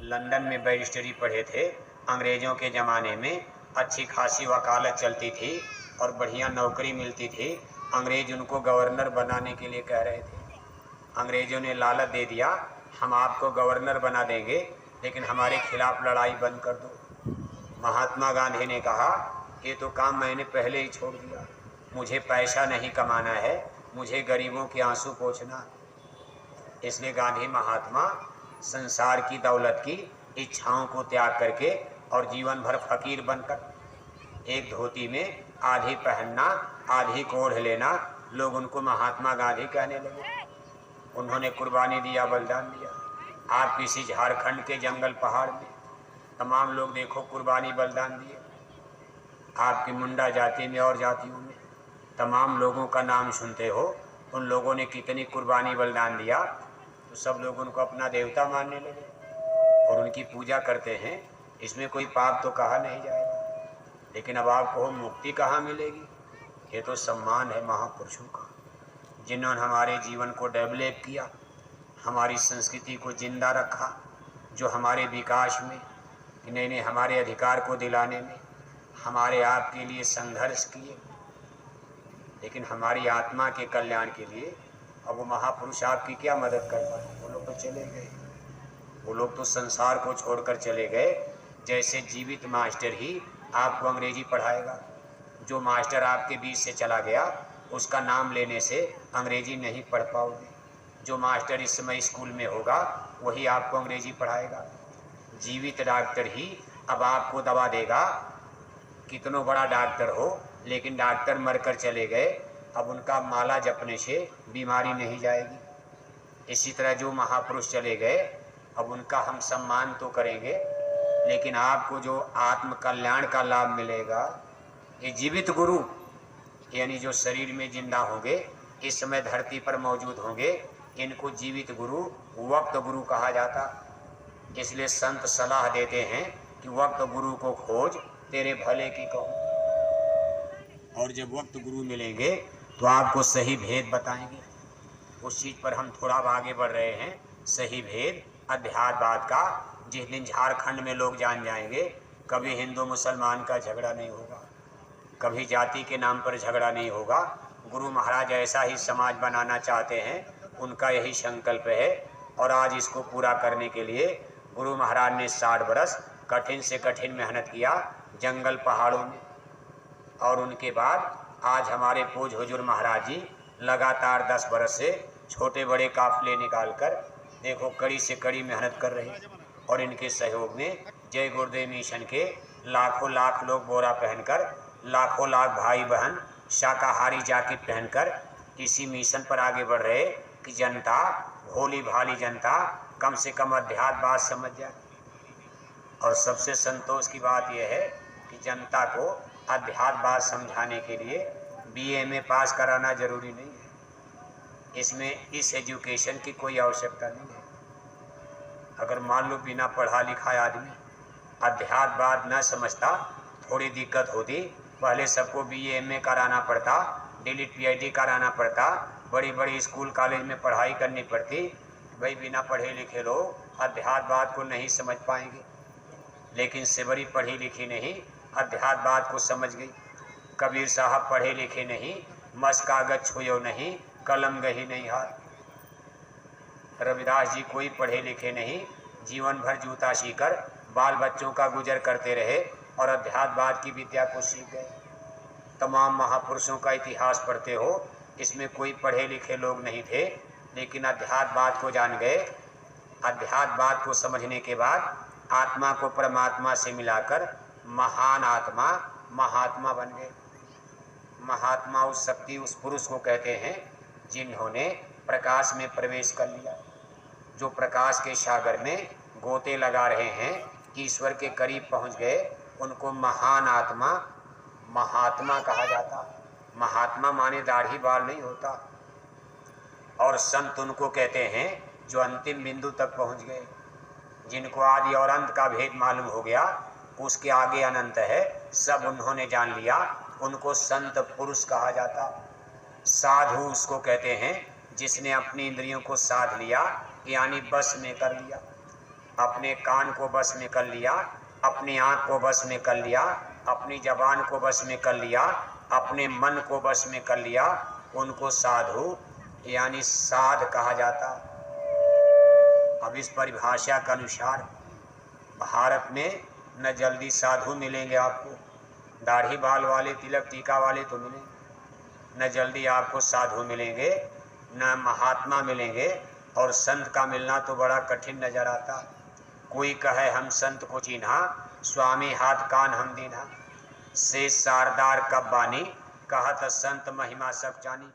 London में बैरिस्टरी पढ़े थे। अंग्रेज़ों के ज़माने में अच्छी खासी वकालत चलती थी और बढ़िया नौकरी मिलती थी। अंग्रेज़ उनको गवर्नर बनाने के लिए कह रहे थे। अंग्रेज़ों ने लालच दे दिया, हम आपको गवर्नर बना देंगे, लेकिन हमारे खिलाफ लड़ाई बंद कर दो। महात्मा गांधी ने कहा, ये तो काम मैंने पहले ही छोड़ दिया। मुझे पैसा नहीं कमाना है, मुझे गरीबों के आंसू पोंछना है। इसलिए गांधी महात्मा संसार की दौलत की इच्छाओं को त्याग करके और जीवन भर फकीर बनकर एक धोती में आधी पहनना आधी को ओढ़ लेना, लोग उनको महात्मा गांधी कहने लगे। उन्होंने कुर्बानी दिया, बलिदान दिया। आप किसी झारखंड के जंगल पहाड़ में तमाम लोग देखो कुर्बानी बलिदान दिए। आपकी मुंडा जाति में और जातियों में तमाम लोगों का नाम सुनते हो, उन लोगों ने कितनी कुर्बानी बलिदान दिया, तो सब लोग उनको अपना देवता मानने लगे और उनकी पूजा करते हैं। इसमें कोई पाप तो कहा नहीं जाएगा, लेकिन अब आपको मुक्ति कहाँ मिलेगी? ये तो सम्मान है महापुरुषों का, जिन्होंने हमारे जीवन को डेवलप किया, हमारी संस्कृति को जिंदा रखा, जो हमारे विकास में, इन्होंने हमारे अधिकार को दिलाने में हमारे आप के लिए संघर्ष किए, लेकिन हमारी आत्मा के कल्याण के लिए अब वो महापुरुष आपकी क्या मदद कर पाए? वो लोग तो चले गए, वो लोग तो संसार को छोड़कर चले गए। जैसे जीवित मास्टर ही आपको अंग्रेजी पढ़ाएगा। जो मास्टर आपके बीच से चला गया, उसका नाम लेने से अंग्रेजी नहीं पढ़ पाओगे। जो मास्टर इस समय स्कूल में होगा, वही आपको अंग्रेजी पढ़ाएगा। जीवित डॉक्टर ही अब आपको दवा देगा। कितनों बड़ा डॉक्टर हो, लेकिन डॉक्टर मरकर चले गए, अब उनका माला जपने से बीमारी नहीं जाएगी। इसी तरह जो महापुरुष चले गए, अब उनका हम सम्मान तो करेंगे, लेकिन आपको जो आत्म कल्याण का लाभ मिलेगा, ये जीवित गुरु यानी जो शरीर में जिंदा होंगे, इस समय धरती पर मौजूद होंगे, इनको जीवित गुरु, वक्त गुरु कहा जाता। इसलिए संत सलाह देते हैं कि वक्त गुरु को खोज, तेरे भले की कहो। और जब वक्त गुरु मिलेंगे तो आपको सही भेद बताएंगे। उस चीज़ पर हम थोड़ा आगे बढ़ रहे हैं, सही भेद अध्यात्मवाद का। जिस दिन झारखंड में लोग जान जाएंगे, कभी हिंदू मुसलमान का झगड़ा नहीं होगा, कभी जाति के नाम पर झगड़ा नहीं होगा। गुरु महाराज ऐसा ही समाज बनाना चाहते हैं, उनका यही संकल्प है, और आज इसको पूरा करने के लिए गुरु महाराज ने 60 बरस कठिन से कठिन मेहनत किया जंगल पहाड़ों में। और उनके बाद आज हमारे पूज्य हुजूर महाराज जी लगातार 10 बरस से छोटे बड़े काफिले निकालकर देखो कड़ी से कड़ी मेहनत कर रहे हैं। और इनके सहयोग में जय गुरुदेव मिशन के लाखों लाख लोग बोरा पहनकर, लाखों लाख भाई बहन शाकाहारी जैकेट पहनकर इसी मिशन पर आगे बढ़ रहे कि जनता, भोली भाली जनता कम से कम अध्यात्मवाद समझ जाए। और सबसे संतोष की बात यह है कि जनता को अध्यात्मवाद समझाने के लिए बीए में पास कराना जरूरी नहीं है। इसमें इस एजुकेशन की कोई आवश्यकता नहीं है। अगर मान लो बिना पढ़ा लिखा आदमी अध्यात्मवाद न समझता, थोड़ी दिक्कत होती। पहले सबको बीए एमए कराना पड़ता, डीलिट पीएचडी कराना पड़ता, बड़ी बड़ी स्कूल कॉलेज में पढ़ाई करनी पड़ती। भाई बिना पढ़े लिखे लोग अध्यात्मवाद को नहीं समझ पाएंगे। लेकिन सेवरी पढ़ी लिखी नहीं, अध्यात्मवाद को समझ गई। कबीर साहब पढ़े लिखे नहीं, मस कागज छुयो नहीं, कलम गही नहीं हाथ। रविदास जी कोई पढ़े लिखे नहीं, जीवन भर जूता सीकर बाल बच्चों का गुजर करते रहे और अध्यात्मवाद की विद्या को सीख गए। तमाम महापुरुषों का इतिहास पढ़ते हो, इसमें कोई पढ़े लिखे लोग नहीं थे, लेकिन अध्यात्मवाद को जान गए। अध्यात्मवाद को समझने के बाद आत्मा को परमात्मा से मिलाकर महान आत्मा महात्मा बन गए। महात्मा उस शक्ति, उस पुरुष को कहते हैं जिन्होंने प्रकाश में प्रवेश कर लिया। जो प्रकाश के सागर में गोते लगा रहे हैं, ईश्वर के करीब पहुंच गए, उनको महान आत्मा महात्मा कहा जाता। महात्मा माने दाढ़ी बाल नहीं होता। और संत उनको कहते हैं जो अंतिम बिंदु तक पहुंच गए, जिनको आदि और अंत का भेद मालूम हो गया, उसके आगे अनंत है, सब उन्होंने जान लिया, उनको संत पुरुष कहा जाता। साधु उसको कहते हैं जिसने अपनी इंद्रियों को साध लिया, यानी बस में कर लिया, अपने कान को बस में कर लिया, अपनी आँख को बस में कर लिया, अपनी जबान को बस में कर लिया, अपने मन को बस में कर लिया, उनको साधु यानी साध कहा जाता। अब इस परिभाषा के अनुसार भारत में न जल्दी साधु मिलेंगे आपको, दाढ़ी बाल वाले तिलक टीका वाले तो मिलेंगे, न जल्दी आपको साधु मिलेंगे, न महात्मा मिलेंगे, और संत का मिलना तो बड़ा कठिन नजर आता। कोई कहे हम संत को चिन्हा, स्वामी हाथ कान हम दीन्हा, से शारदार कब बानी, कहत संत महिमा सब जानी।